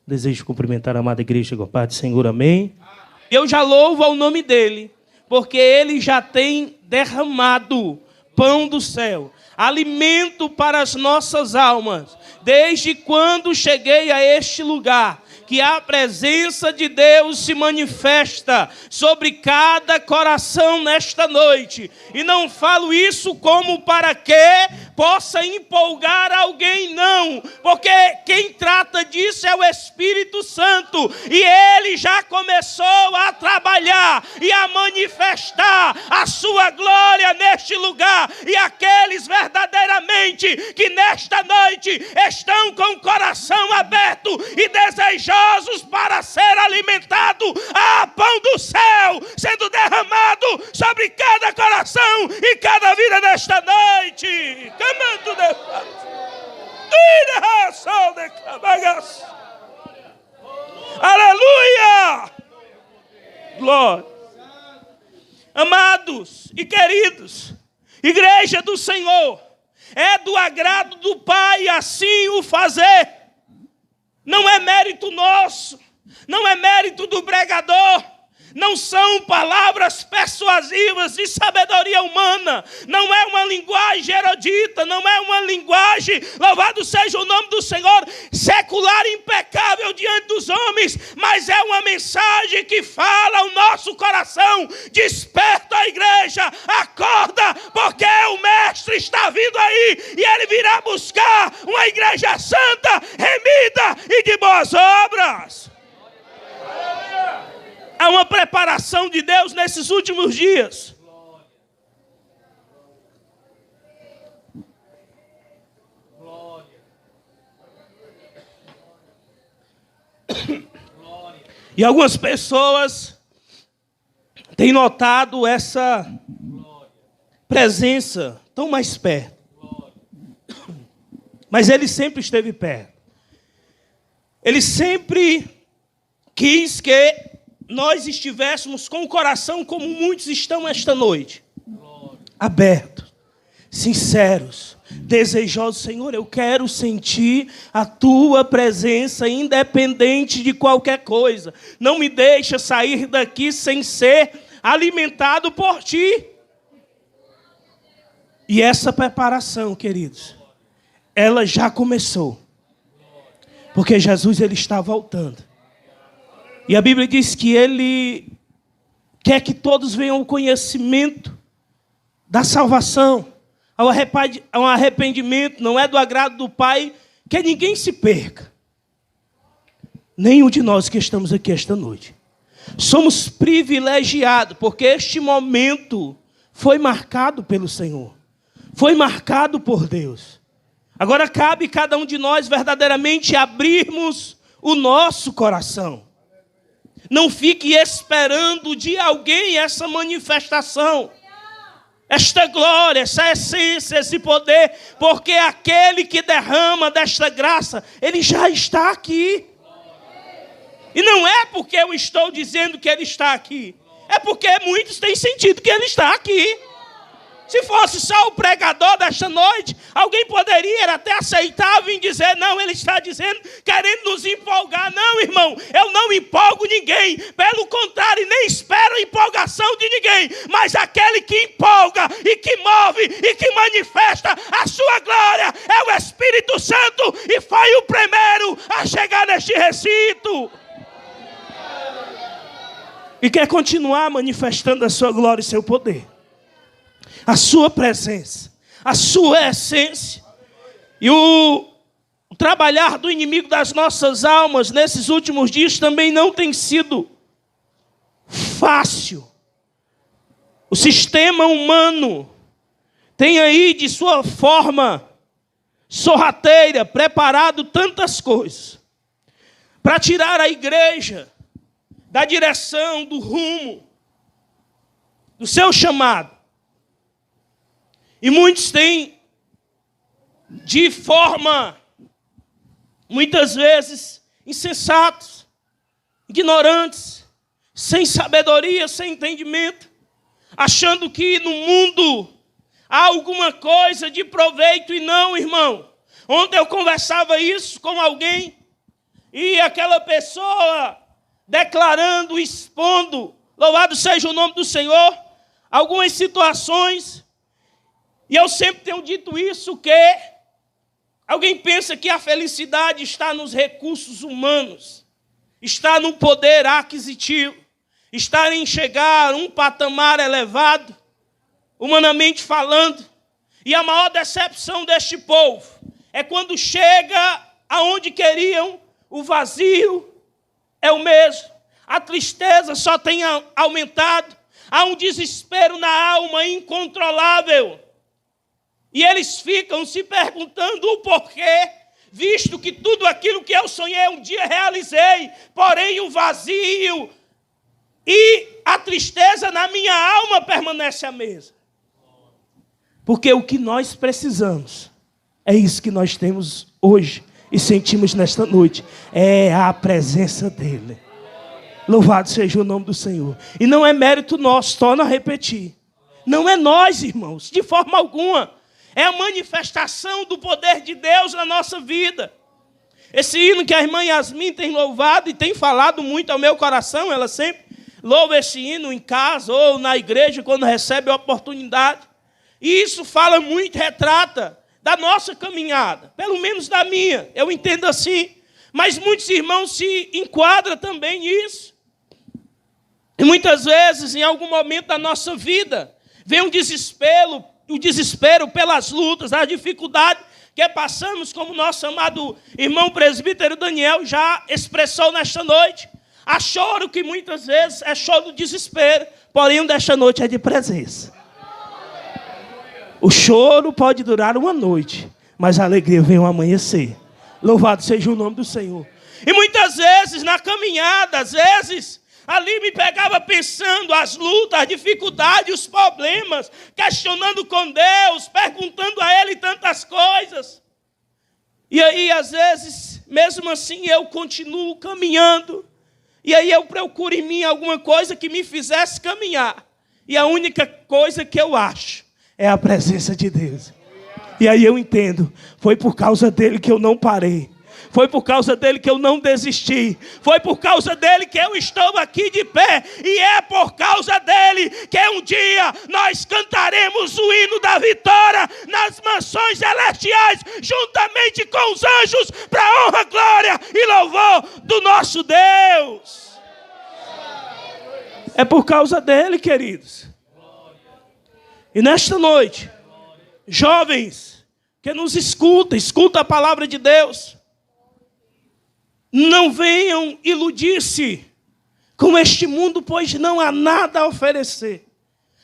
Desejo cumprimentar a amada igreja com a paz do Senhor, amém? Eu já louvo ao nome dele, porque ele já tem derramado pão do céu, alimento para as nossas almas, desde quando cheguei a este lugar, que a presença de Deus se manifesta sobre cada coração nesta noite. E não falo isso como para que possa empolgar alguém, não. Porque quem trata disso é o Espírito Santo. E ele já começou a trabalhar e a manifestar a sua glória neste lugar. E aqueles verdadeiramente que nesta noite estão com o coração aberto e desejosos para ser alimentado, pão do céu sendo derramado sobre cada coração e cada vida nesta noite. Aleluia! Glória! Amados e queridos, igreja do Senhor, é do agrado do Pai assim o fazer. Não é mérito nosso, não é mérito do pregador, não são palavras persuasivas de sabedoria humana, não é uma linguagem erudita, não é uma linguagem, louvado seja o nome do Senhor, secular impecável diante dos homens, mas é uma mensagem que fala ao nosso coração. Desperta a igreja, acorda, porque o Mestre está vindo aí e ele virá buscar uma igreja santa, remida e de boas obras. Há uma preparação de Deus nesses últimos dias. E algumas pessoas têm notado essa presença tão mais perto. Mas ele sempre esteve perto. Ele sempre quis que nós estivéssemos com o coração como muitos estão esta noite. Abertos, sinceros, desejosos. Senhor, eu quero sentir a tua presença independente de qualquer coisa. Não me deixa sair daqui sem ser alimentado por ti. E essa preparação, queridos, ela já começou. Porque Jesus ele está voltando. E a Bíblia diz que ele quer que todos venham ao conhecimento da salvação, ao arrependimento. Não é do agrado do Pai que ninguém se perca. Nenhum de nós que estamos aqui esta noite. Somos privilegiados, porque este momento foi marcado pelo Senhor. Foi marcado por Deus. Agora cabe cada um de nós verdadeiramente abrirmos o nosso coração. Não fique esperando de alguém essa manifestação, esta glória, essa essência, esse poder, porque aquele que derrama desta graça, ele já está aqui. E não é porque eu estou dizendo que ele está aqui, é porque muitos têm sentido que ele está aqui. Se fosse só o pregador desta noite, alguém poderia, era até aceitável em dizer, não, ele está dizendo, querendo nos empolgar. Não, irmão, eu não empolgo ninguém. Pelo contrário, nem espero a empolgação de ninguém. Mas aquele que empolga e que move e que manifesta a sua glória é o Espírito Santo. E foi o primeiro a chegar neste recinto. E quer continuar manifestando a sua glória e seu poder. A sua presença, a sua essência. E o trabalhar do inimigo das nossas almas nesses últimos dias também não tem sido fácil. O sistema humano tem aí de sua forma sorrateira preparado tantas coisas para tirar a igreja da direção, do rumo, do seu chamado. E muitos têm, de forma, muitas vezes, insensatos, ignorantes, sem sabedoria, sem entendimento, achando que no mundo há alguma coisa de proveito. E não, irmão. Ontem eu conversava isso com alguém, e aquela pessoa declarando, expondo, louvado seja o nome do Senhor, algumas situações. E eu sempre tenho dito isso, que alguém pensa que a felicidade está nos recursos humanos, está no poder aquisitivo, está em chegar a um patamar elevado, humanamente falando. E a maior decepção deste povo é quando chega aonde queriam, o vazio é o mesmo. A tristeza só tem aumentado. Há um desespero na alma incontrolável. E eles ficam se perguntando o porquê, visto que tudo aquilo que eu sonhei um dia realizei, porém o vazio e a tristeza na minha alma permanece a mesma. Porque o que nós precisamos é isso que nós temos hoje e sentimos nesta noite. É a presença dEle. Louvado seja o nome do Senhor. E não é mérito nosso, torno a repetir. Não é nós, irmãos, de forma alguma. É a manifestação do poder de Deus na nossa vida. Esse hino que a irmã Yasmin tem louvado e tem falado muito ao meu coração, ela sempre louva esse hino em casa ou na igreja quando recebe a oportunidade. E isso fala muito, retrata da nossa caminhada, pelo menos da minha, eu entendo assim. Mas muitos irmãos se enquadram também nisso. E muitas vezes, em algum momento da nossa vida, vem o desespero pelas lutas, a dificuldade que passamos, como nosso amado irmão presbítero Daniel já expressou nesta noite. Há choro que muitas vezes é choro do desespero, porém desta noite é de presença. O choro pode durar uma noite, mas a alegria vem ao amanhecer. Louvado seja o nome do Senhor. E muitas vezes, na caminhada, às vezes, ali me pegava pensando as lutas, as dificuldades, os problemas, questionando com Deus, perguntando a Ele tantas coisas. E aí, às vezes, mesmo assim, eu continuo caminhando. E aí eu procuro em mim alguma coisa que me fizesse caminhar. E a única coisa que eu acho é a presença de Deus. E aí eu entendo, foi por causa dele que eu não parei. Foi por causa dele que eu não desisti. Foi por causa dele que eu estou aqui de pé. E é por causa dele que um dia nós cantaremos o hino da vitória nas mansões celestiais, juntamente com os anjos, para a honra, glória e louvor do nosso Deus. É por causa dele, queridos. E nesta noite, jovens que nos escuta a palavra de Deus, não venham iludir-se com este mundo, pois não há nada a oferecer.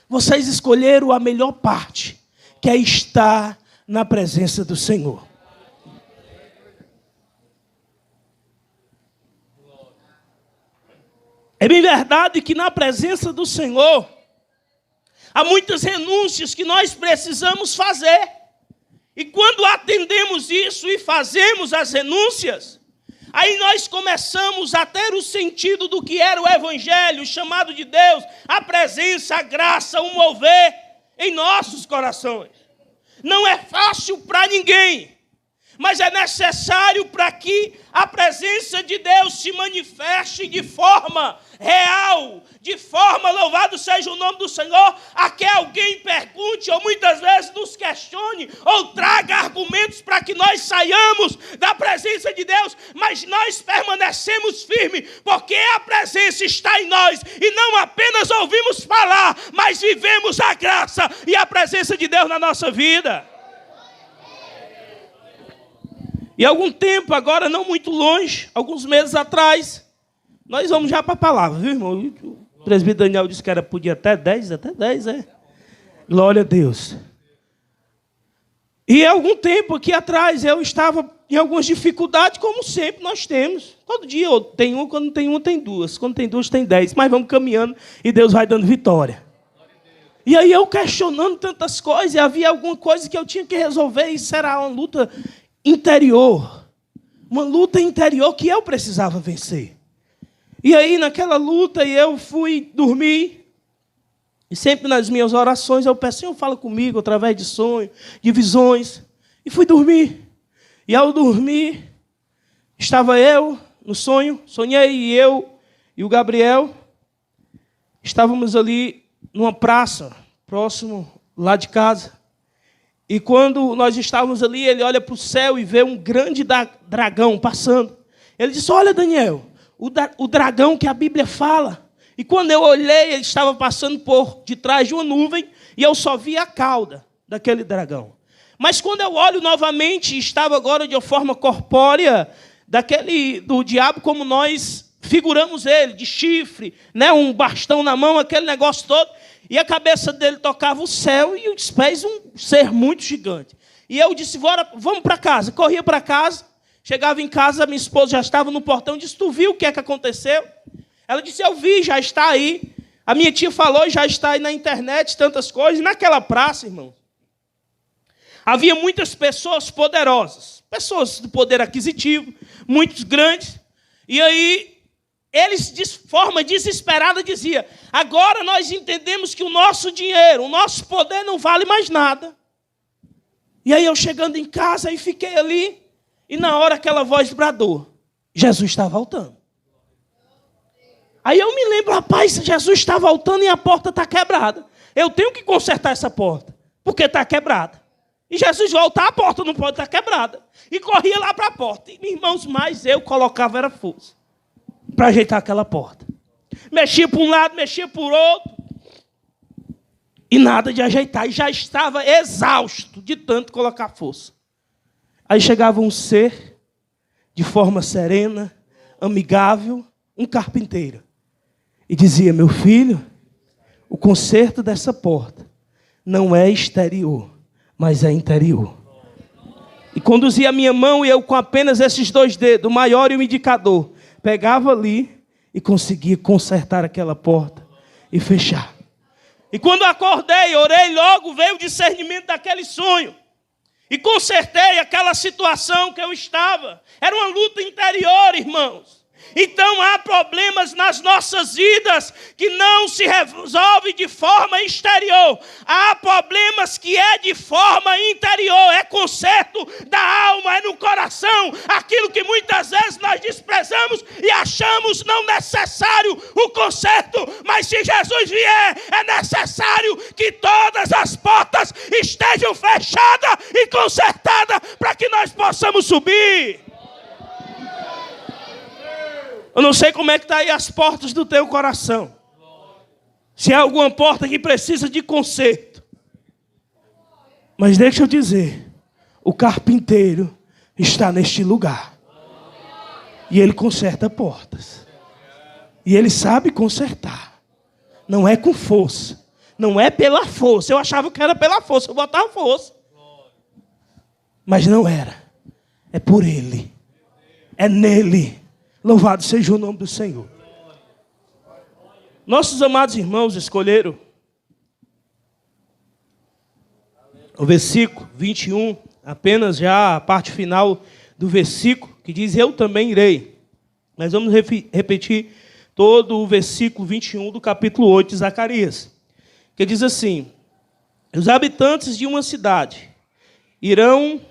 Vocês escolheram a melhor parte, que é estar na presença do Senhor. É bem verdade que na presença do Senhor há muitas renúncias que nós precisamos fazer. E quando atendemos isso e fazemos as renúncias, aí nós começamos a ter o sentido do que era o Evangelho, o chamado de Deus, a presença, a graça, o mover em nossos corações. Não é fácil para ninguém, mas é necessário para que a presença de Deus se manifeste de forma real, de forma, louvado seja o nome do Senhor, a que alguém pergunte ou muitas vezes nos questione ou traga argumentos para que nós saiamos da presença de Deus, mas nós permanecemos firmes, porque a presença está em nós e não apenas ouvimos falar, mas vivemos a graça e a presença de Deus na nossa vida. E algum tempo, agora não muito longe, alguns meses atrás, nós vamos já para a palavra, viu, irmão? O presbítero Daniel disse que podia até 10, é. Glória a Deus. E algum tempo aqui atrás, eu estava em algumas dificuldades, como sempre nós temos. Todo dia tem uma, quando não tem uma, tem duas. Quando tem duas, tem 10. Mas vamos caminhando e Deus vai dando vitória. E aí eu questionando tantas coisas, e havia alguma coisa que eu tinha que resolver, e isso era uma luta interior. Uma luta interior que eu precisava vencer. E aí, naquela luta, eu fui dormir. E sempre nas minhas orações, eu peço, Senhor, fala comigo através de sonhos, de visões. E fui dormir. E ao dormir, estava eu no sonho, sonhei e eu e o Gabriel estávamos ali numa praça, próximo lá de casa. E quando nós estávamos ali, ele olha para o céu e vê um grande dragão passando. Ele disse, olha, Daniel, o dragão que a Bíblia fala. E quando eu olhei, ele estava passando por detrás de uma nuvem e eu só vi a cauda daquele dragão. Mas quando eu olho novamente, estava agora de uma forma corpórea do diabo, como nós figuramos ele, de chifre, né, um bastão na mão, aquele negócio todo. E a cabeça dele tocava o céu e os pés um ser muito gigante. E eu disse, vamos para casa. Corria para casa, chegava em casa, minha esposa já estava no portão, disse, tu viu o que é que aconteceu? Ela disse, eu vi, já está aí. A minha tia falou, já está aí na internet, tantas coisas. E naquela praça, irmão, havia muitas pessoas poderosas, pessoas de poder aquisitivo, muitos grandes. E aí, eles, de forma desesperada, diziam, agora nós entendemos que o nosso dinheiro, o nosso poder não vale mais nada. E aí eu chegando em casa, e fiquei ali, e na hora aquela voz bradou, Jesus está voltando. Aí eu me lembro, rapaz, Jesus está voltando e a porta está quebrada. Eu tenho que consertar essa porta, porque está quebrada. E Jesus voltar, a porta não pode estar quebrada. E corria lá para a porta. E, irmãos, mas eu colocava era força para ajeitar aquela porta. Mexia para um lado, mexia por outro. E nada de ajeitar. E já estava exausto de tanto colocar força. Aí chegava um ser, de forma serena, amigável, um carpinteiro. E dizia, meu filho, o conserto dessa porta não é exterior, mas é interior. E conduzia a minha mão e eu com apenas esses 2 dedos, o maior e o indicador, pegava ali e conseguia consertar aquela porta e fechar. E quando acordei, orei, logo veio o discernimento daquele sonho. E consertei aquela situação que eu estava. Era uma luta interior, irmãos. Então há problemas nas nossas vidas que não se resolvem de forma exterior. Há problemas que é de forma interior. É conserto da alma, é no coração. Aquilo que muitas vezes nós desprezamos e achamos não necessário o conserto. Mas se Jesus vier, é necessário que todas as portas estejam fechadas e consertadas para que nós possamos subir. Eu não sei como é que está aí as portas do teu coração. Se há alguma porta que precisa de conserto. Mas deixa eu dizer, o carpinteiro está neste lugar. E ele conserta portas. E ele sabe consertar. Não é com força. Não é pela força. Eu achava que era pela força. Eu botava força. Mas não era. É por ele. É nele. Louvado seja o nome do Senhor. Nossos amados irmãos escolheram o versículo 21, apenas já a parte final do versículo, que diz, eu também irei. Mas vamos repetir todo o versículo 21 do capítulo 8 de Zacarias, que diz assim, os habitantes de uma cidade irão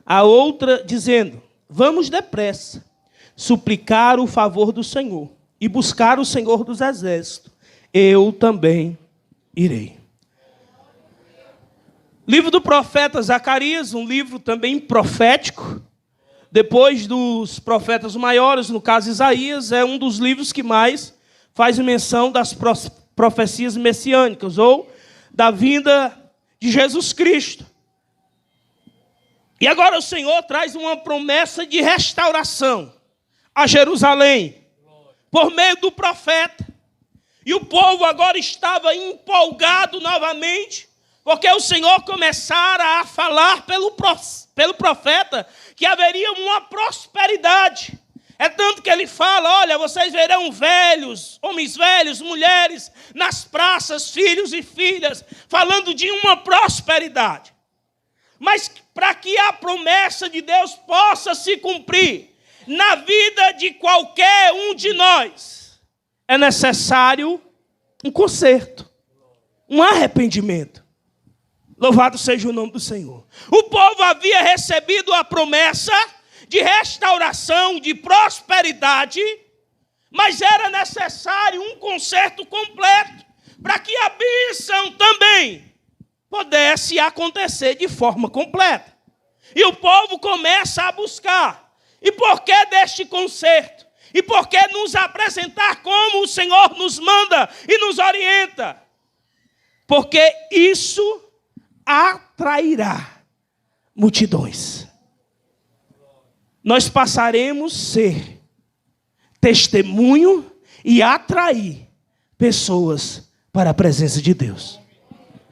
a outra dizendo, vamos depressa, suplicar o favor do Senhor e buscar o Senhor dos exércitos. Eu também irei. Livro do profeta Zacarias, um livro também profético. Depois dos profetas maiores, no caso Isaías, é um dos livros que mais faz menção das profecias messiânicas, ou da vinda de Jesus Cristo. E agora o Senhor traz uma promessa de restauração a Jerusalém, por meio do profeta. E o povo agora estava empolgado novamente, porque o Senhor começara a falar pelo profeta que haveria uma prosperidade. É tanto que ele fala, olha, vocês verão velhos, homens velhos, mulheres, nas praças, filhos e filhas, falando de uma prosperidade. Mas para que a promessa de Deus possa se cumprir na vida de qualquer um de nós, é necessário um conserto, um arrependimento. Louvado seja o nome do Senhor. O povo havia recebido a promessa de restauração, de prosperidade, mas era necessário um conserto completo para que a bênção também pudesse acontecer de forma completa. E o povo começa a buscar. E por que deste conserto? E por que nos apresentar como o Senhor nos manda e nos orienta? Porque isso atrairá multidões. Nós passaremos a ser testemunho e atrair pessoas para a presença de Deus.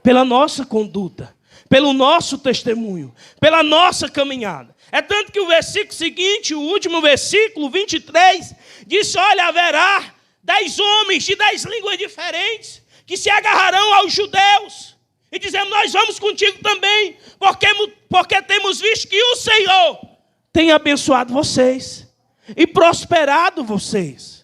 Pela nossa conduta, pelo nosso testemunho, pela nossa caminhada. É tanto que o versículo seguinte, o último versículo, 23, diz: olha, haverá 10 homens de 10 línguas diferentes que se agarrarão aos judeus e dizendo: nós vamos contigo também, porque temos visto que o Senhor tem abençoado vocês e prosperado vocês.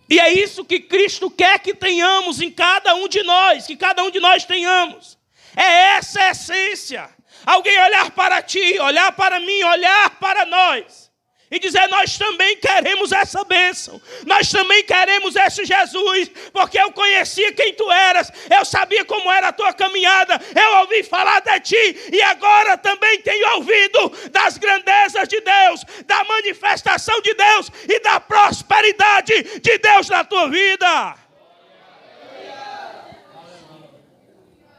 E é isso que Cristo quer que tenhamos em cada um de nós, que cada um de nós tenhamos. É essa a essência. Alguém olhar para ti, olhar para mim, olhar para nós e dizer: nós também queremos essa bênção, nós também queremos esse Jesus, porque eu conhecia quem tu eras, eu sabia como era a tua caminhada, eu ouvi falar de ti e agora também tenho ouvido das grandezas de Deus, da manifestação de Deus e da prosperidade de Deus na tua vida.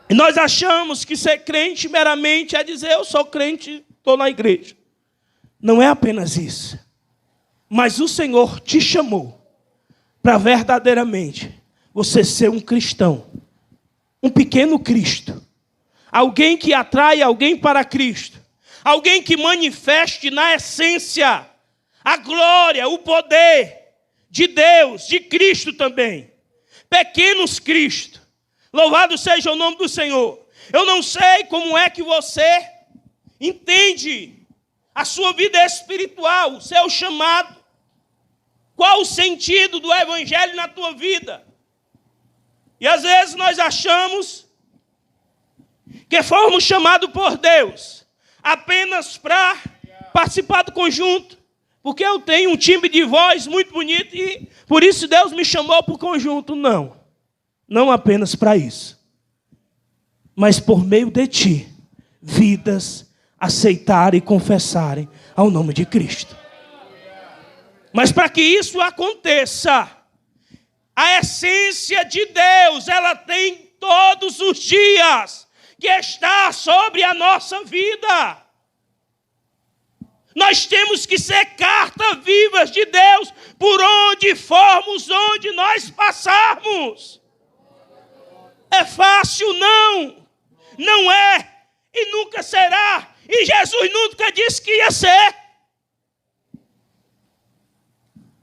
E nós achamos que ser crente meramente é dizer: eu sou crente, estou na igreja. Não é apenas isso. Mas o Senhor te chamou para verdadeiramente você ser um cristão. Um pequeno Cristo. Alguém que atrai alguém para Cristo. Alguém que manifeste na essência a glória, o poder de Deus, de Cristo também. Pequenos Cristo. Louvado seja o nome do Senhor. Eu não sei como é que você entende a sua vida espiritual, o seu chamado. Qual o sentido do evangelho na tua vida? E às vezes nós achamos que fomos chamados por Deus apenas para participar do conjunto, porque eu tenho um timbre de voz muito bonito e por isso Deus me chamou para o conjunto. Não. Não apenas para isso, mas por meio de ti, vidas aceitarem e confessarem ao nome de Cristo. Mas para que isso aconteça, a essência de Deus, ela tem todos os dias que está sobre a nossa vida. Nós temos que ser cartas vivas de Deus por onde formos, onde nós passarmos. É fácil? Não. Não é e nunca será. E Jesus nunca disse que ia ser.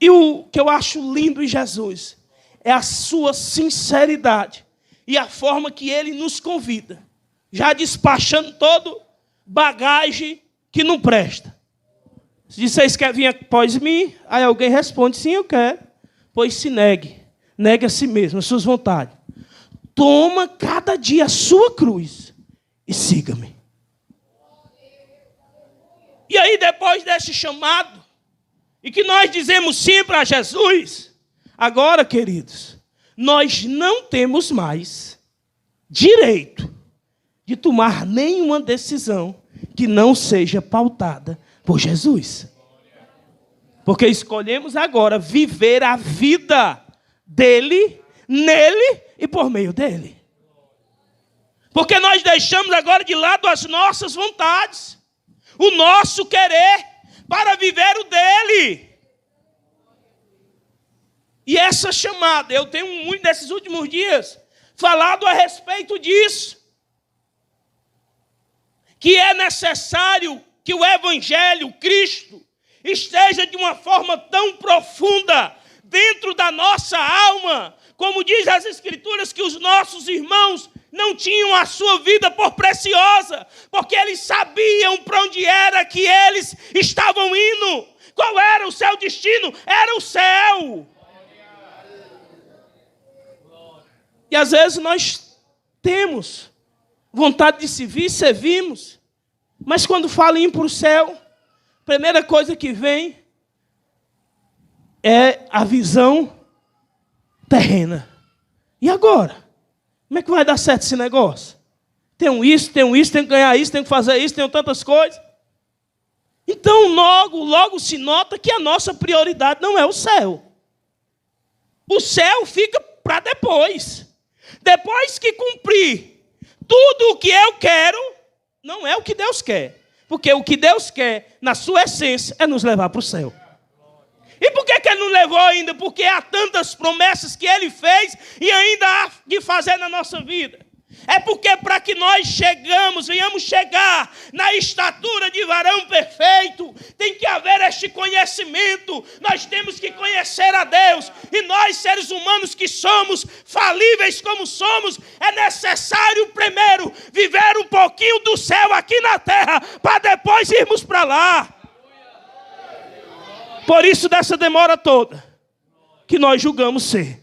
E o que eu acho lindo em Jesus é a sua sinceridade e a forma que ele nos convida, já despachando todo bagagem que não presta. Se vocês querem vir após mim, aí alguém responde: sim, eu quero. Pois se negue. Negue a si mesmo, as suas vontades. Toma cada dia a sua cruz e siga-me. E aí, depois desse chamado, e que nós dizemos sim para Jesus, agora, queridos, nós não temos mais direito de tomar nenhuma decisão que não seja pautada por Jesus. Porque escolhemos agora viver a vida dele, nele e por meio dele. Porque nós deixamos agora de lado as nossas vontades, o nosso querer, para viver o dele. E essa chamada, eu tenho muito nesses últimos dias falado a respeito disso. Que é necessário que o Evangelho, Cristo, esteja de uma forma tão profunda dentro da nossa alma, como diz as Escrituras, que os nossos irmãos não tinham a sua vida por preciosa, porque eles sabiam para onde era que eles estavam indo. Qual era o seu destino? Era o céu. E às vezes nós temos vontade de servir, servimos, mas quando falam em ir para o céu, primeira coisa que vem é a visão terrena. E agora? Como é que vai dar certo esse negócio? Tenho isso, tenho que ganhar isso, tenho que fazer isso, tenho tantas coisas. Então, logo se nota que a nossa prioridade não é o céu. O céu fica para depois. Depois que cumprir tudo o que eu quero, não é o que Deus quer. Porque o que Deus quer, na sua essência, é nos levar para o céu. E por que Ele não levou ainda? Porque há tantas promessas que Ele fez e ainda há de fazer na nossa vida. É porque para que nós venhamos chegar na estatura de varão perfeito, tem que haver este conhecimento. Nós temos que conhecer a Deus. E nós, seres humanos que somos, falíveis como somos, é necessário primeiro viver um pouquinho do céu aqui na terra, para depois irmos para lá. Por isso dessa demora toda, que nós julgamos ser.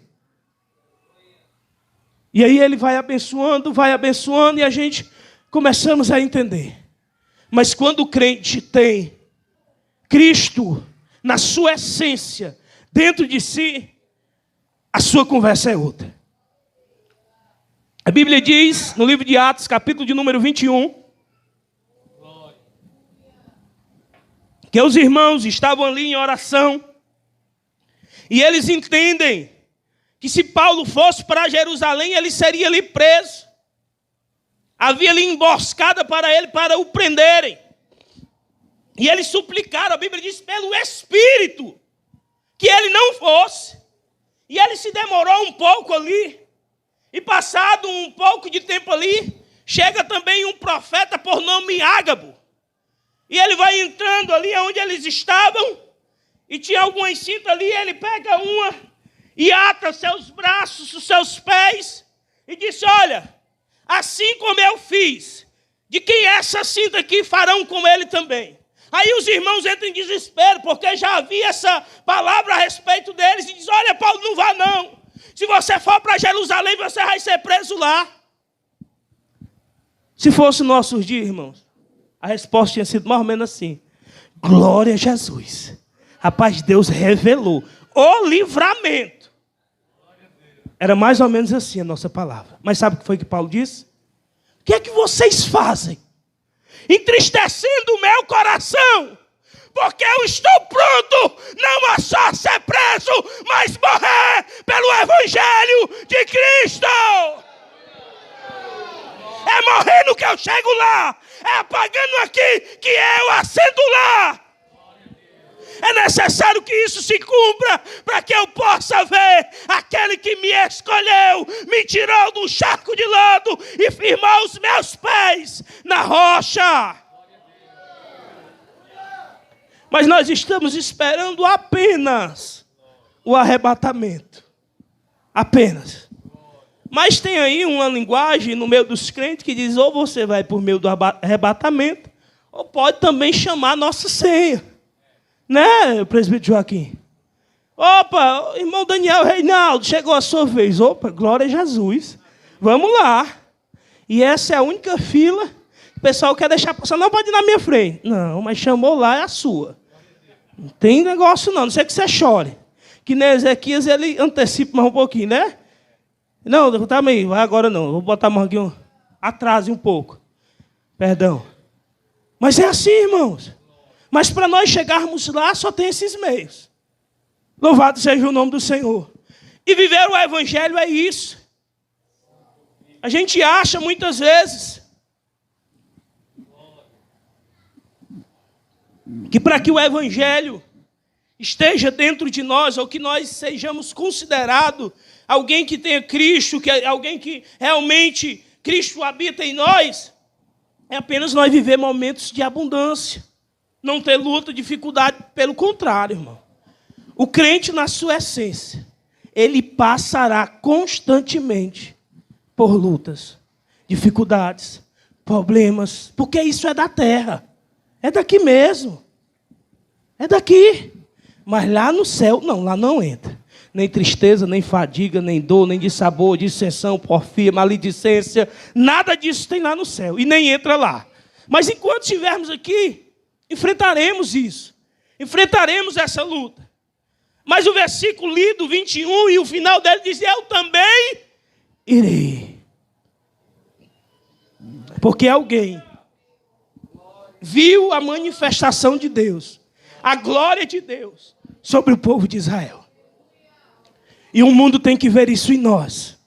E aí ele vai abençoando, e a gente começamos a entender. Mas quando o crente tem Cristo na sua essência, dentro de si, a sua conversa é outra. A Bíblia diz, no livro de Atos, capítulo de número 21, que os irmãos estavam ali em oração, e eles entendem que se Paulo fosse para Jerusalém, ele seria ali preso. Havia ali emboscada para ele, para o prenderem. E eles suplicaram, a Bíblia diz, pelo Espírito, que ele não fosse. E ele se demorou um pouco ali. E passado um pouco de tempo ali, chega também um profeta por nome Ágabo. E ele vai entrando ali onde eles estavam, e tinha algumas cintas ali, ele pega uma e ata seus braços, os seus pés, e disse, olha, assim como eu fiz, de quem é essa cinta aqui, farão com ele também. Aí os irmãos entram em desespero, porque já havia essa palavra a respeito deles, e diz, olha, Paulo, não vá não. Se você for para Jerusalém, você vai ser preso lá. Se fosse nossos dias, irmãos, a resposta tinha sido mais ou menos assim. Glória a Jesus. Rapaz, Deus revelou o livramento. Era mais ou menos assim a nossa palavra. Mas sabe o que foi que Paulo disse? O que é que vocês fazem? Entristecendo o meu coração. Porque eu estou pronto, não a só ser preso, mas morrer pelo Evangelho de Cristo. É morrendo que eu chego lá. É apagando aqui que eu assento lá. É necessário que isso se cumpra para que eu possa ver aquele que me escolheu, me tirou do charco de lodo e firmou os meus pés na rocha. Mas nós estamos esperando apenas o arrebatamento. Apenas. Mas tem aí uma linguagem no meio dos crentes que diz, ou você vai por meio do arrebatamento, ou pode também chamar a nossa ceia. Né, presbítero Joaquim? Opa, irmão Daniel Reinaldo, chegou a sua vez. Opa, glória a Jesus. Vamos lá. E essa é a única fila que o pessoal quer deixar passar. Não pode ir na minha frente. Não, mas chamou lá, é a sua. Não tem negócio não sei que você chore. Que nem Ezequias, ele antecipa mais um pouquinho, né? Não, tá meio, vai agora não. Vou botar mais aqui, atrase um pouco. Perdão. Mas é assim, irmãos. Mas para nós chegarmos lá, só tem esses meios. Louvado seja o nome do Senhor. E viver o Evangelho é isso. A gente acha muitas vezes que para que o Evangelho esteja dentro de nós, ou que nós sejamos considerados alguém que tenha Cristo, alguém que realmente Cristo habita em nós, é apenas nós viver momentos de abundância. Não ter luta, dificuldade, pelo contrário, irmão. O crente, na sua essência, ele passará constantemente por lutas, dificuldades, problemas, porque isso é da terra. É daqui mesmo. É daqui. Mas lá no céu, não, lá não entra. Nem tristeza, nem fadiga, nem dor, nem dissabor, dissensão, porfia, maledicência. Nada disso tem lá no céu. E nem entra lá. Mas enquanto estivermos aqui, enfrentaremos isso. Enfrentaremos essa luta. Mas o versículo lido, 21, e o final dele diz: eu também irei. Porque alguém viu a manifestação de Deus, a glória de Deus sobre o povo de Israel. E o mundo tem que ver isso em nós.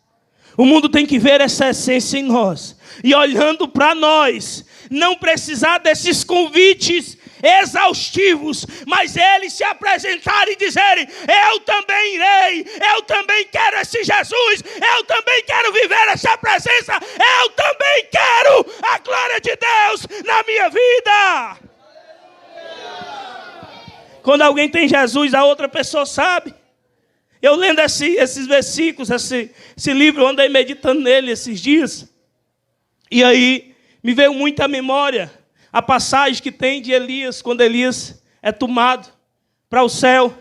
O mundo tem que ver essa essência em nós. E olhando para nós, não precisar desses convites exaustivos, mas eles se apresentarem e dizerem: eu também irei, eu também quero esse Jesus, eu também quero viver essa presença, eu também quero a glória de Deus na minha vida. Quando alguém tem Jesus, a outra pessoa sabe. Eu lendo esses versículos, esse livro, eu andei meditando nele esses dias. E aí me veio muito à memória a passagem que tem de Elias, quando Elias é tomado para o céu.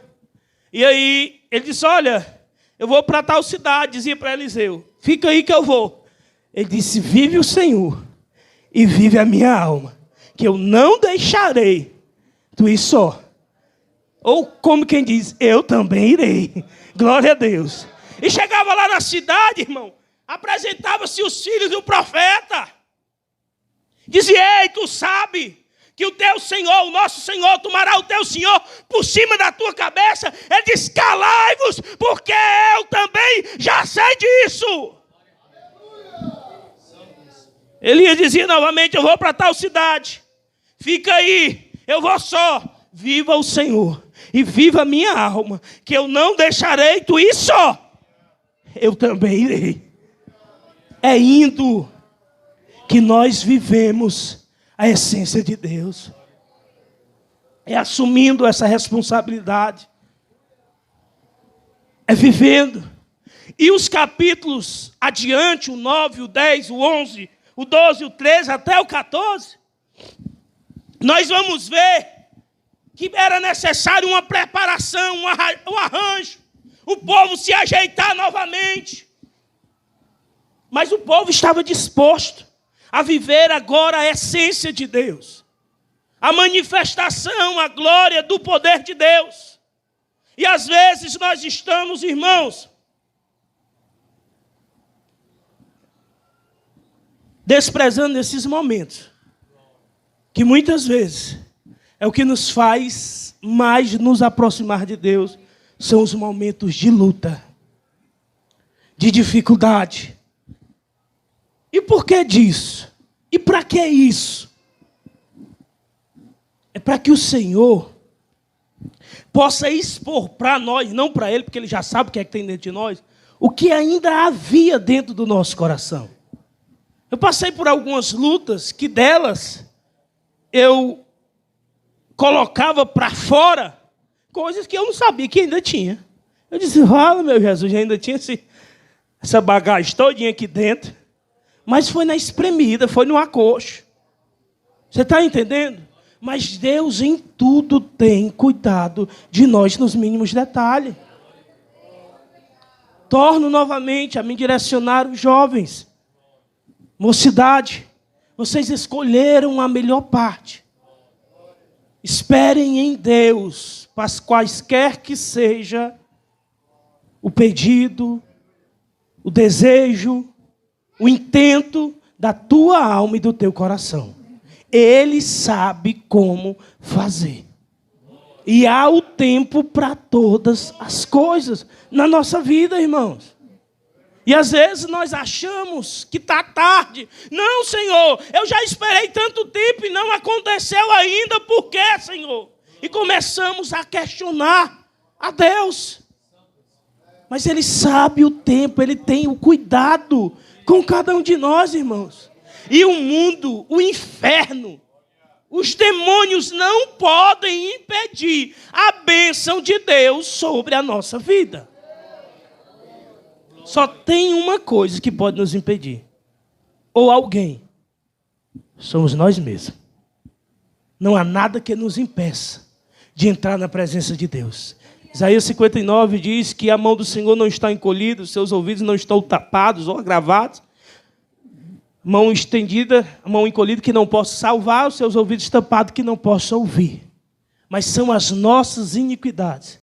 E aí ele disse: olha, eu vou para tal cidade, dizia para Eliseu, fica aí que eu vou. Ele disse: vive o Senhor e vive a minha alma, que eu não deixarei tu ir só. Ou como quem diz, eu também irei. Glória a Deus. E chegava lá na cidade, irmão, apresentava-se os filhos do profeta. Dizia: ei, tu sabe que o teu Senhor, o nosso Senhor, tomará o teu Senhor por cima da tua cabeça. Ele diz: calai-vos, porque eu também já sei disso. Elias dizia novamente: eu vou para tal cidade, fica aí, eu vou só. Viva o Senhor e viva a minha alma, que eu não deixarei tu ir só. Eu também irei. É indo que nós vivemos a essência de Deus. É assumindo essa responsabilidade. É vivendo. E os capítulos adiante, o 9, o 10, o 11, o 12, o 13 até o 14, nós vamos ver que era necessário uma preparação, um arranjo, o povo se ajeitar novamente. Mas o povo estava disposto a viver agora a essência de Deus, a manifestação, a glória do poder de Deus. E às vezes nós estamos, irmãos, desprezando esses momentos, que muitas vezes é o que nos faz mais nos aproximar de Deus, são os momentos de luta, de dificuldade. E por que disso? E para que isso? É para que o Senhor possa expor para nós, não para Ele, porque Ele já sabe o que é que tem dentro de nós, o que ainda havia dentro do nosso coração. Eu passei por algumas lutas que delas eu colocava para fora coisas que eu não sabia que ainda tinha. Eu disse: fala, meu Jesus, ainda tinha essa bagagem todinha aqui dentro. Mas foi na espremida, foi no acocho. Você está entendendo? Mas Deus em tudo tem cuidado de nós nos mínimos detalhes. Torno novamente a me direcionar os jovens. Mocidade, vocês escolheram a melhor parte. Esperem em Deus, para quaisquer que seja o pedido, o desejo, o intento da tua alma e do teu coração. Ele sabe como fazer. E há o tempo para todas as coisas na nossa vida, irmãos. E às vezes nós achamos que está tarde. Não, Senhor, eu já esperei tanto tempo e não aconteceu ainda. Por quê, Senhor? E começamos a questionar a Deus. Mas Ele sabe o tempo, Ele tem o cuidado com cada um de nós, irmãos. E o mundo, o inferno, os demônios não podem impedir a bênção de Deus sobre a nossa vida. Só tem uma coisa que pode nos impedir. Ou alguém. Somos nós mesmos. Não há nada que nos impeça de entrar na presença de Deus. Isaías 59 diz que a mão do Senhor não está encolhida, os seus ouvidos não estão tapados ou agravados. Mão estendida, mão encolhida, que não posso salvar, os seus ouvidos tapados, que não posso ouvir. Mas são as nossas iniquidades